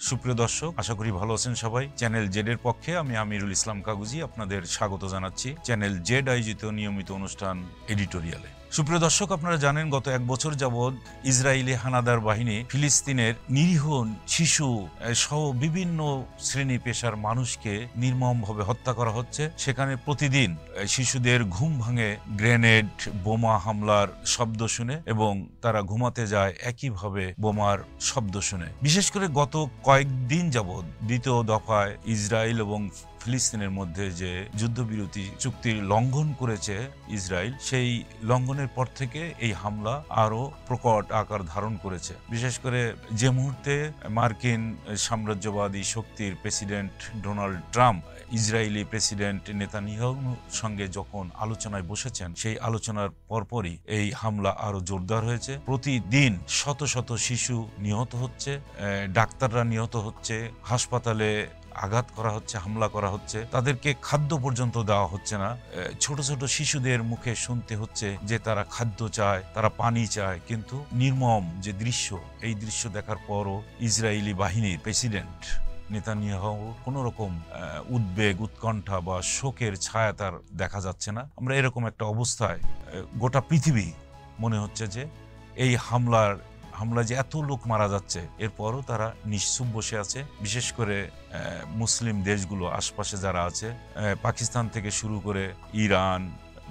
সুপ্রিয় দর্শক, আশা করি ভালো আছেন সবাই। চ্যানেল জেড এর পক্ষে আমি আমিরুল ইসলাম কাগুজি আপনাদের স্বাগত জানাচ্ছি চ্যানেল জেড আয়োজিত নিয়মিত অনুষ্ঠান এডিটোরিয়ালে। সুপ্রিয় দর্শক, আপনারা জানেন গত এক বছর যাবৎ ইসরায়েলি হানাদার বাহিনী ফিলিস্তিনের নিরীহ শিশু সহ বিভিন্ন শ্রেণী পেশার মানুষকে নির্মমভাবে হত্যা করা হচ্ছে। সেখানে প্রতিদিন শিশুদের ঘুম ভাঙে গ্রেনেড বোমা হামলার শব্দ শুনে এবং তারা ঘুমাতে যায় একইভাবে বোমার শব্দ শুনে। বিশেষ করে গত কয়েকদিন যাবৎ দ্বিতীয় দফায় ইসরায়েল এবং ফিলিস্তিনের মধ্যে যে যুদ্ধবিরতি চুক্তির লঙ্ঘন করেছে ইসরায়েল, সেই লঙ্ঘনের পর থেকে এই হামলা আরো প্রকট আকার ধারণ করেছে। বিশেষ করে যে মুহূর্তে মার্কিন সাম্রাজ্যবাদী শক্তির president Donald Trump Israeli president নেতানিয়াহুর সঙ্গে যখন আলোচনায় বসেছেন, সেই আলোচনার পরপরই এই হামলা আরো জোরদার হয়েছে। প্রতিদিন শত শত শিশু নিহত হচ্ছে, ডাক্তাররা নিহত হচ্ছে, হাসপাতালে আঘাত করা হচ্ছে, হামলা করা হচ্ছে, তাদেরকে খাদ্য পর্যন্ত দেওয়া হচ্ছে না। ছোট ছোট শিশুদের মুখে শুনতে হচ্ছে যে তারা খাদ্য চায়, তারা পানি চায়। কিন্তু নির্মম যে দৃশ্য, এই দৃশ্য দেখার পরও ইসরায়েলি বাহিনীর প্রেসিডেন্ট নেতানিয়াহুর কোনো রকম উদ্বেগ, উৎকণ্ঠা বা শোকের ছায়া তার দেখা যাচ্ছে না। আমরা এরকম একটা অবস্থায় গোটা পৃথিবী মনে হচ্ছে যে এই হামলা যে এত লোক মারা যাচ্ছে, এরপরও তারা নিশ্চুপ বসে আছে। বিশেষ করে মুসলিম দেশগুলো আশপাশে যারা আছে, পাকিস্তান থেকে শুরু করে ইরান,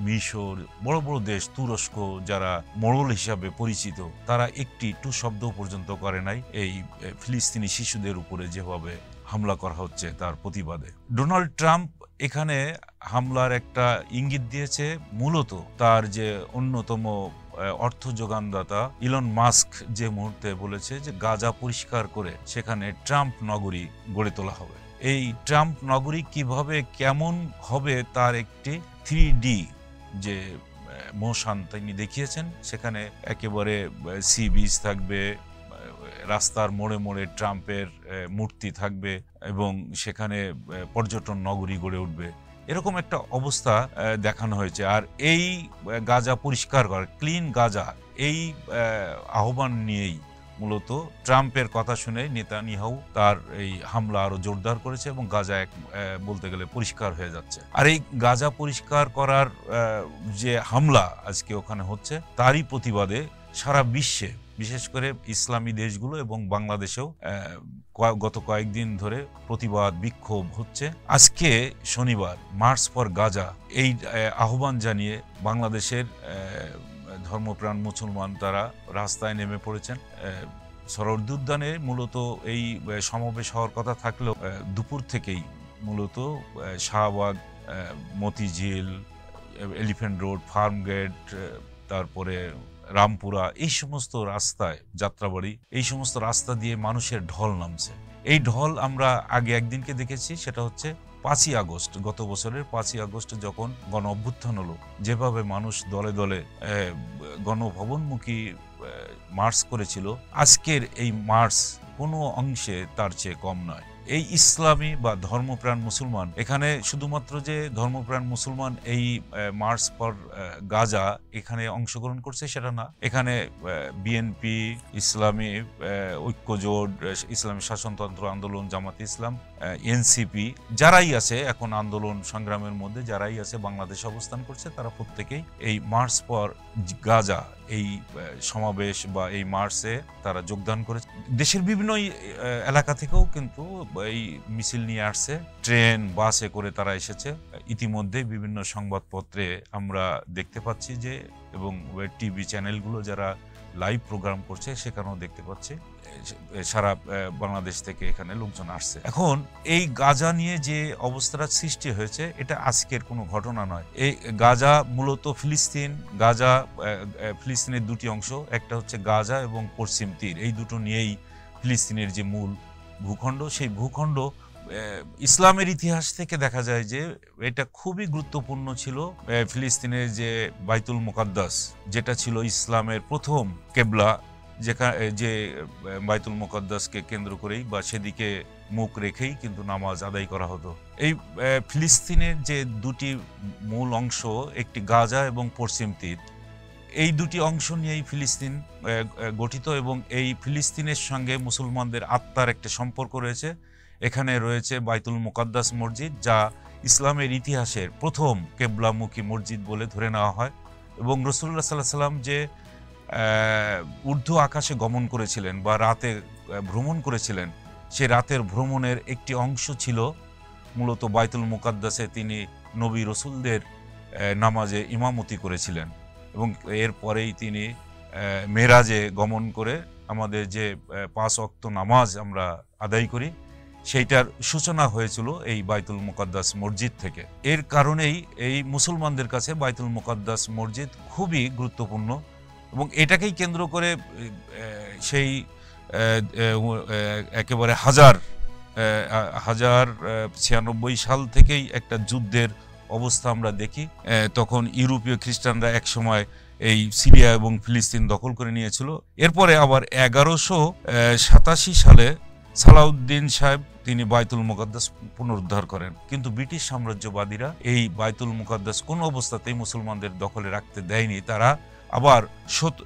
মিশর, বড় বড় দেশ, তুরস্ক, যারা মোড়ল হিসাবে পরিচিত, তারা একটি টু শব্দ পর্যন্ত করে নাই এই ফিলিস্তিনি শিশুদের উপরে যেভাবে হামলা করা হচ্ছে তার প্রতিবাদে। ডোনাল্ড ট্রাম্প এখানে হামলার একটা ইঙ্গিত দিয়েছে, মূলত তার যে অন্যতম অর্থ যোগানদাতা ইলন মাস্ক যে মুহূর্তে বলেছে যে গাজা পরিষ্কার করে সেখানে ট্রাম্প নগরী গড়ে তোলা হবে। এই ট্রাম্প নগরী কিভাবে কেমন হবে তার একটি 3D যে মোশন তিনি দেখিয়েছেন। সেখানে একেবারে সি বিচ থাকবে, রাস্তার মোড়ে মোড়ে ট্রাম্পের মূর্তি থাকবে এবং সেখানে পর্যটন নগরী গড়ে উঠবে, এরকম একটা অবস্থা দেখানো হয়েছে। আর এই গাজা পরিষ্কার করা, ক্লিন গাজা, এই আহ্বান নিয়েই মূলত ট্রাম্পের কথা শুনে নেতানিয়াহু তার এই হামলা আরো জোরদার করেছে এবং গাজা বলতে গেলে পরিষ্কার হয়ে যাচ্ছে। আর এই গাজা পরিষ্কার করার যে হামলা আজকে ওখানে হচ্ছে, তারই প্রতিবাদে সারা বিশ্বে, বিশেষ করে ইসলামী দেশগুলো এবং বাংলাদেশেও গত কয়েকদিন ধরে প্রতিবাদ বিক্ষোভ হচ্ছে। আজকে শনিবার মার্চ ফর গাজা, এই আহ্বান জানিয়ে বাংলাদেশের ধর্মপ্রাণ মুসলমান তারা রাস্তায় নেমে পড়েছেন। সরোয়ার্দী উদ্যানে মূলত এই সমাবেশ হওয়ার কথা থাকলেও দুপুর থেকেই মূলত শাহবাগ, মতিঝিল, এলিফ্যান্ট রোড, ফার্মগেট, তারপরে রামপুরা, এই সমস্ত রাস্তায়, যাত্রাবাড়ি, এই সমস্ত রাস্তা দিয়ে মানুষের ঢল নামছে। এই ঢল আমরা আগে একদিনকে দেখেছি, সেটা হচ্ছে 5ই আগস্ট, গত বছরের 5ই আগস্ট যখন গণ অভ্যুত্থান হলো, যেভাবে মানুষ দলে দলে গণভবনমুখী মার্চ করেছিল। আজকের এই মার্চ কোনো অংশে তার চেয়ে কম নয়। এই ইসলামী বা ধর্মপ্রাণ মুসলমান, এখানে শুধুমাত্র যে ধর্মপ্রাণ মুসলমান এই মার্চ ফর গাজা এখানে অংশগ্রহণ করছে সেটা না, এখানে বিএনপি, ইসলামী ঐক্যজোট, ইসলামী শাসনতন্ত্র আন্দোলন, জামাতে ইসলাম, এনসিপি, যারাই আছে এখন আন্দোলন সংগ্রামের মধ্যে, যারাই আছে বাংলাদেশে অবস্থান করছে, তারা প্রত্যেকেই এই মার্চ ফর গাজা এই সমাবেশ বা এই মার্চে তারা যোগদান করেছে। দেশের বিভিন্ন এলাকা থেকেও কিন্তু এই মিছিল নিয়ে আসছে, ট্রেন, বাসে করে তারা এসেছে। ইতিমধ্যে বিভিন্ন সংবাদপত্রে আমরা দেখতে পাচ্ছি যে, এবং টিভি চ্যানেলগুলো যারা লাইভ প্রোগ্রাম করছে সেখানেও দেখতে পাচ্ছি সারা বাংলাদেশ থেকে এখানে লোকজন আসছে। এখন এই গাজা নিয়ে যে অবস্থাটা সৃষ্টি হয়েছে, এটা আজকের কোনো ঘটনা নয়। এই গাজা মূলত ফিলিস্তিনের দুটি অংশ, একটা হচ্ছে গাজা এবং পশ্চিম তীর, এই দুটো নিয়েই ফিলিস্তিনের যে মূল ভূখণ্ড, সেই ভূখণ্ড ইসলামের ইতিহাস থেকে দেখা যায় যে এটা খুবই গুরুত্বপূর্ণ ছিল। ফিলিস্তিনের যে বাইতুল মুকাদ্দাস, যেটা ছিল ইসলামের প্রথম কেবলা, যে বাইতুল মুকাদ্দাসকে কেন্দ্র করেই বা সেদিকে মুখ রেখেই কিন্তু নামাজ আদায় করা হতো। এই ফিলিস্তিনের যে দুটি মূল অংশ, একটি গাজা এবং পশ্চিম তীর, এই দুটি অংশ নিয়েই ফিলিস্তিন গঠিত এবং এই ফিলিস্তিনের সঙ্গে মুসলমানদের আত্মার একটা সম্পর্ক রয়েছে। এখানে রয়েছে বাইতুল মুকাদ্দাস মসজিদ, যা ইসলামের ইতিহাসের প্রথম কেবলামুখী মসজিদ বলে ধরে নেওয়া হয়। এবং রাসূলুল্লাহ সাল্লাল্লাহু আলাইহি ওয়াসাল্লাম যে ঊর্ধ্ব আকাশে গমন করেছিলেন বা রাতে ভ্রমণ করেছিলেন, সে রাতের ভ্রমণের একটি অংশ ছিল মূলত বাইতুল মুকাদ্দাসে তিনি নবী রসুলদের নামাজে ইমামতি করেছিলেন এবং এরপরেই তিনি মেরাজে গমন করে আমাদের যে 5 ওয়াক্ত নামাজ আমরা আদায় করি সেইটার সূচনা হয়েছিল এই বাইতুল মুকাদ্দাস মসজিদ থেকে। এর কারণেই এই মুসলমানদের কাছে বাইতুল মুকাদ্দাস মসজিদ খুবই গুরুত্বপূর্ণ এবং এটাকেই কেন্দ্র করে সেই একেবারে 1096 সাল থেকেই একটা যুদ্ধের অবস্থা আমরা দেখি। তখন ইউরোপীয় খ্রিস্টানরা একসময় এই সিরিয়া এবং ফিলিস্তিন দখল করে নিয়েছিল। এরপরে আবার 1187 সালে সালাউদ্দিন সাহেব তিনি বাইতুল মুকাদ্দাস পুনরুদ্ধার করেন, কিন্তু ব্রিটিশ সাম্রাজ্যবাদীরা এই বাইতুল মুকাদ্দাস কোনো অবস্থাতেই মুসলমানদের দখলে রাখতে দেয়নি। তারা আবার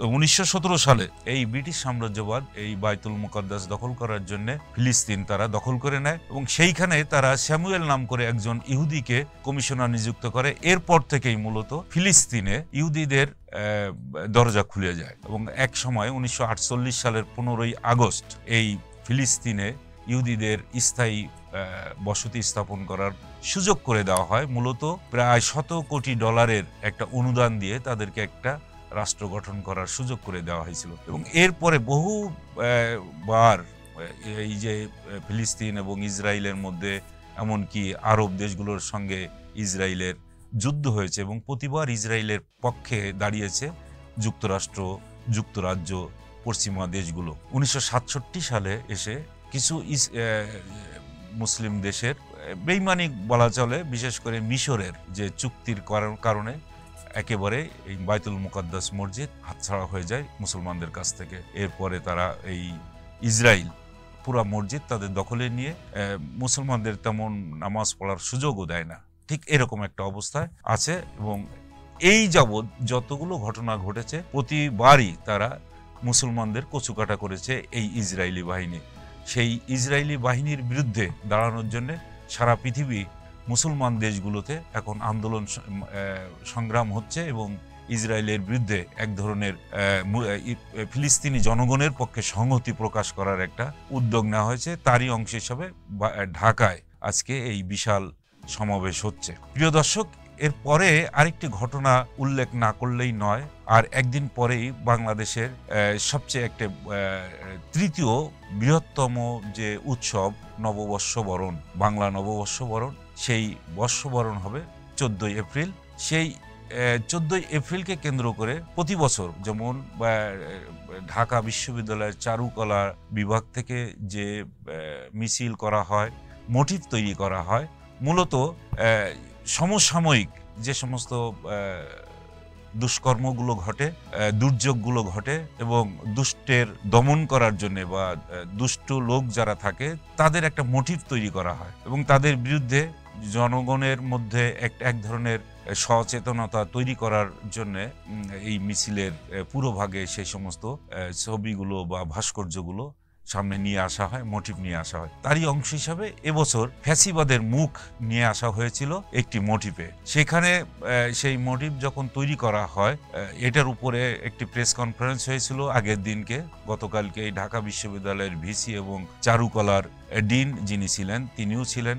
1917 সালে এই ব্রিটিশ সাম্রাজ্যবাদ এই বাইতুল মুকাদ্দাস দখল করার জন্য ফিলিস্তিন তারা দখল করে নেয় এবং সেইখানে তারা স্যামুয়েল নাম করে একজন ইহুদিকে কমিশনার নিযুক্ত করে। এরপর থেকেই মূলত ফিলিস্তিনে ইহুদিদের দরজা খুলে যায় এবং এক সময় 1948 সালের 15ই আগস্ট এই ফিলিস্তিনে ইহুদিদের স্থায়ী বসতি স্থাপন করার সুযোগ করে দেওয়া হয়। মূলত প্রায় $100 কোটি একটা অনুদান দিয়ে তাদেরকে একটা রাষ্ট্র গঠন করার সুযোগ করে দেওয়া হয়েছিল এবং এরপরে বহুবার এই যে ফিলিস্তিন এবং ইসরায়েলের মধ্যে এমনকি আরব দেশগুলোর সঙ্গে ইসরায়েলের যুদ্ধ হয়েছে এবং প্রতিবার ইসরায়েলের পক্ষে দাঁড়িয়েছে যুক্তরাষ্ট্র, যুক্তরাজ্য, পশ্চিমা দেশগুলো। 1967 সালে এসে কিছু মুসলিম দেশের বেইমানি বলা চলে, বিশেষ করে মিশরের যে চুক্তির কারণে একেবারে এই বাইতুল মুকাদ্দাস মসজিদ হাতছাড়া হয়ে যায় মুসলমানদের কাছ থেকে। এরপরে তারা এই ইসরায়েল পুরা মসজিদ তাদের দখলে নিয়ে মুসলমানদের তেমন নামাজ পড়ার সুযোগও দেয় না। ঠিক এরকম একটা অবস্থায় আছে এবং এই যাবৎ যতগুলো ঘটনা ঘটেছে প্রতিবারই তারা মুসলমানদের কচুকাটা করেছে এই ইসরায়েলি বাহিনী। সেই ইসরায়েলি বাহিনীর বিরুদ্ধে দাঁড়ানোর জন্য সারা পৃথিবী মুসলমান দেশগুলোতে এখন আন্দোলন সংগ্রাম হচ্ছে এবং ইসরায়েলের বিরুদ্ধে এক ধরনের ফিলিস্তিনি জনগণের পক্ষে সংহতি প্রকাশ করার একটা উদ্যোগ নেওয়া হয়েছে। তারই অংশ হিসাবে ঢাকায় আজকে এই বিশাল সমাবেশ হচ্ছে। প্রিয় দর্শক, এরপরে আরেকটি ঘটনা উল্লেখ না করলেই নয়। আর একদিন পরেই বাংলাদেশের সবচেয়ে একটা তৃতীয় বৃহত্তম যে উৎসব নববর্ষবরণ, বাংলা নববর্ষবরণ, সেই বর্ষবরণ হবে 14ই এপ্রিল। সেই 14ই এপ্রিলকে কেন্দ্র করে প্রতি বছর যেমন ঢাকা বিশ্ববিদ্যালয়ের চারুকলা বিভাগ থেকে যে মিছিল করা হয়, মোটিভ তৈরি করা হয়, মূলত সমসাময়িক যে সমস্ত দুষ্কর্মগুলো ঘটে, দুর্যোগগুলো ঘটে এবং দুষ্টের দমন করার জন্য বা দুষ্ট লোক যারা থাকে তাদের একটা মোটিভ তৈরি করা হয় এবং তাদের বিরুদ্ধে জনগণের মধ্যে এক ধরনের সচেতনতা তৈরি করার জন্য এই মিছিলের পুরোভাগে সেই সমস্ত ছবিগুলো বা ভাস্কর্যগুলো সামনে নিয়ে আসা হয়, মোটিভ নিয়ে আসা হয়। তারই অংশ হিসাবে এবছর ফ্যাসিবাদের মুখ নিয়ে আসা হয়েছিল একটি মোটিভে। সেখানে সেই মোটিভ যখন তৈরি করা হয়, এটার উপরে একটি প্রেস কনফারেন্স হয়েছিল আগের দিনকে, গতকালকে এই ঢাকা বিশ্ববিদ্যালয়ের ভিসি এবং চারুকলার ডিন যিনি ছিলেন তিনিও ছিলেন।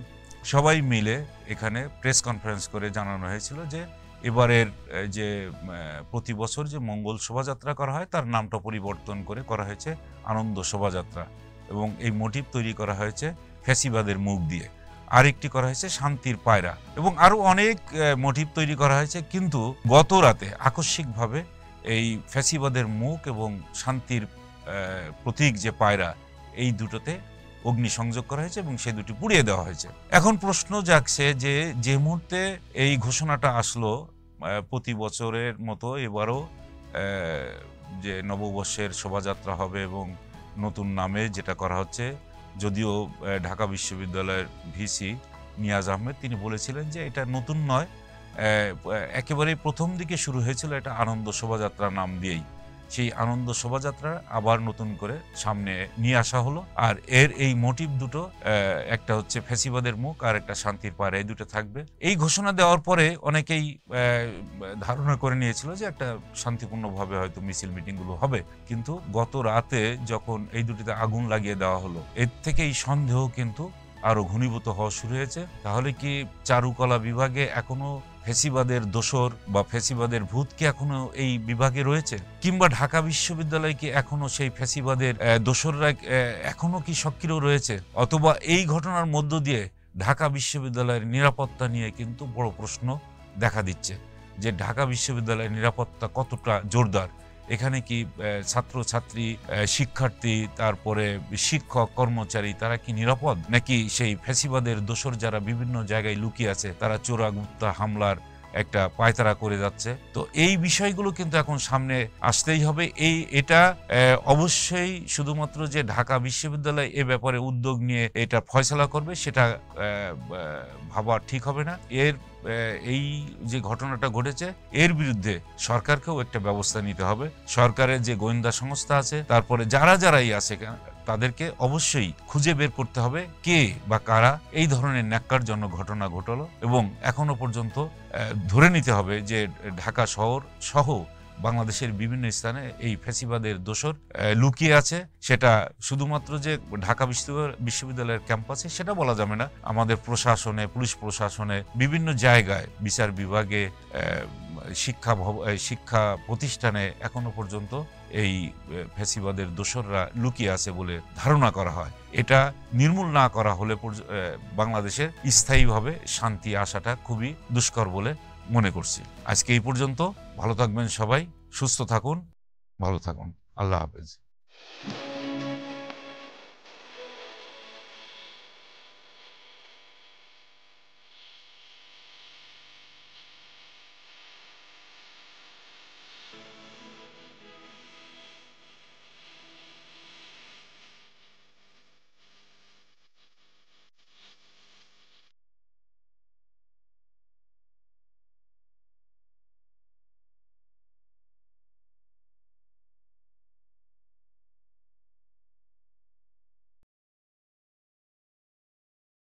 সবাই মিলে এখানে প্রেস কনফারেন্স করে জানানো হয়েছিল যে এবারের যে প্রতি বছর যে মঙ্গল শোভাযাত্রা করা হয় তার নামটা পরিবর্তন করে করা হয়েছে আনন্দ শোভাযাত্রা এবং এই মোটিভ তৈরি করা হয়েছে ফ্যাসিবাদের মুখ দিয়ে। আরেকটি করা হয়েছে শান্তির পায়রা এবং আরও অনেক মোটিভ তৈরি করা হয়েছে, কিন্তু গত রাতে আকস্মিকভাবে এই ফ্যাসিবাদের মুখ এবং শান্তির প্রতীক যে পায়রা, এই দুটোতে অগ্নিসংযোগ করা হয়েছে এবং সেই দুটি পুড়িয়ে দেওয়া হয়েছে। এখন প্রশ্ন জাগছে যে মুহূর্তে এই ঘোষণাটা আসলো প্রতি বছরের মতো এবারও যে নববর্ষের শোভাযাত্রা হবে এবং নতুন নামে যেটা করা হচ্ছে, যদিও ঢাকা বিশ্ববিদ্যালয়ের ভিসি নিয়াজ আহমেদ তিনি বলেছিলেন যে এটা নতুন নয়, একেবারে প্রথম দিকে শুরু হয়েছিল এটা আনন্দ শোভাযাত্রা নাম দিয়েই। সেই আনন্দ শোভাযাত্রা আবার নতুন করে সামনে নিয়ে আসা হলো। আর এর এই মোটিভ দুটো, একটা হচ্ছে ফ্যাসিবাদের মুখ আর একটা শান্তির পাহাড়, এই দুটো থাকবে। এই ঘোষণা দেওয়ার পরে অনেকেই ধারণা করে নিয়েছিল যে একটা শান্তিপূর্ণভাবে হয়তো মিছিল মিটিংগুলো হবে, কিন্তু গত রাতে যখন এই দুটিতে আগুন লাগিয়ে দেওয়া হলো, এর থেকেই সন্দেহ কিন্তু আরো ঘনীভূত হওয়া শুরু হয়েছে। তাহলে কি চারুকলা বিভাগে এখনো ফ্যাসিবাদের দোসর বা ফ্যাসিবাদের ভূত কি এখনো এই বিভাগে রয়েছে, কিংবা ঢাকা বিশ্ববিদ্যালয় কি এখনো সেই ফ্যাসিবাদের দোসররা এখনো কি সক্রিয় রয়েছে, অথবা এই ঘটনার মধ্য দিয়ে ঢাকা বিশ্ববিদ্যালয়ের নিরাপত্তা নিয়ে কিন্তু বড় প্রশ্ন দেখা দিচ্ছে যে ঢাকা বিশ্ববিদ্যালয়ের নিরাপত্তা কতটা জোরদার। এখানে কি ছাত্রছাত্রী, শিক্ষার্থী, তারপরে শিক্ষক, কর্মচারী তারা কি নিরাপদ, নাকি সেই ফ্যাসিবাদের দোসর যারা বিভিন্ন জায়গায় লুকিয়ে আছে তারা চোরাগুপ্তা হামলার একটা পায়তারা করে যাচ্ছে? তো এই বিষয়গুলো কিন্তু এখন সামনে আসতেই হবে। এটা অবশ্যই শুধুমাত্র যে ঢাকা বিশ্ববিদ্যালয় এ ব্যাপারে উদ্যোগ নিয়ে এটা ফয়সালা করবে সেটা ভাবা ঠিক হবে না। এই যে ঘটনাটা ঘটেছে এর বিরুদ্ধে সরকারকেও একটা ব্যবস্থা নিতে হবে। সরকারের যে গোয়েন্দা সংস্থা আছে, তারপরে যারাই আছে তাদেরকে অবশ্যই খুঁজে বের করতে হবে কে বা কারা এই ধরনের ন্যাক্কারজনক ঘটনা ঘটালো, এবং এখনো পর্যন্ত ধরে নিতে হবে যে ঢাকা শহর সহ বাংলাদেশের বিভিন্ন স্থানে এই ফ্যাসিবাদের দোসর লুকিয়ে আছে। সেটা শুধুমাত্র যে ঢাকা বিশ্ববিদ্যালয়ের ক্যাম্পাসে সেটা বলা যাবে না, আমাদের প্রশাসনে, পুলিশ প্রশাসনে, বিভিন্ন জায়গায়, বিচার বিভাগে, শিক্ষা প্রতিষ্ঠানে এখনো পর্যন্ত এই ফ্যাসিবাদের দোসররা লুকিয়ে আছে বলে ধারণা করা হয়। এটা নির্মূল না করা হলে বাংলাদেশের স্থায়ীভাবে শান্তি আসাটা খুবই দুষ্কর বলে মনে করছি। আজকে এই পর্যন্ত। ভালো থাকবেন সবাই, সুস্থ থাকুন, ভালো থাকুন। আল্লাহ হাফেজ।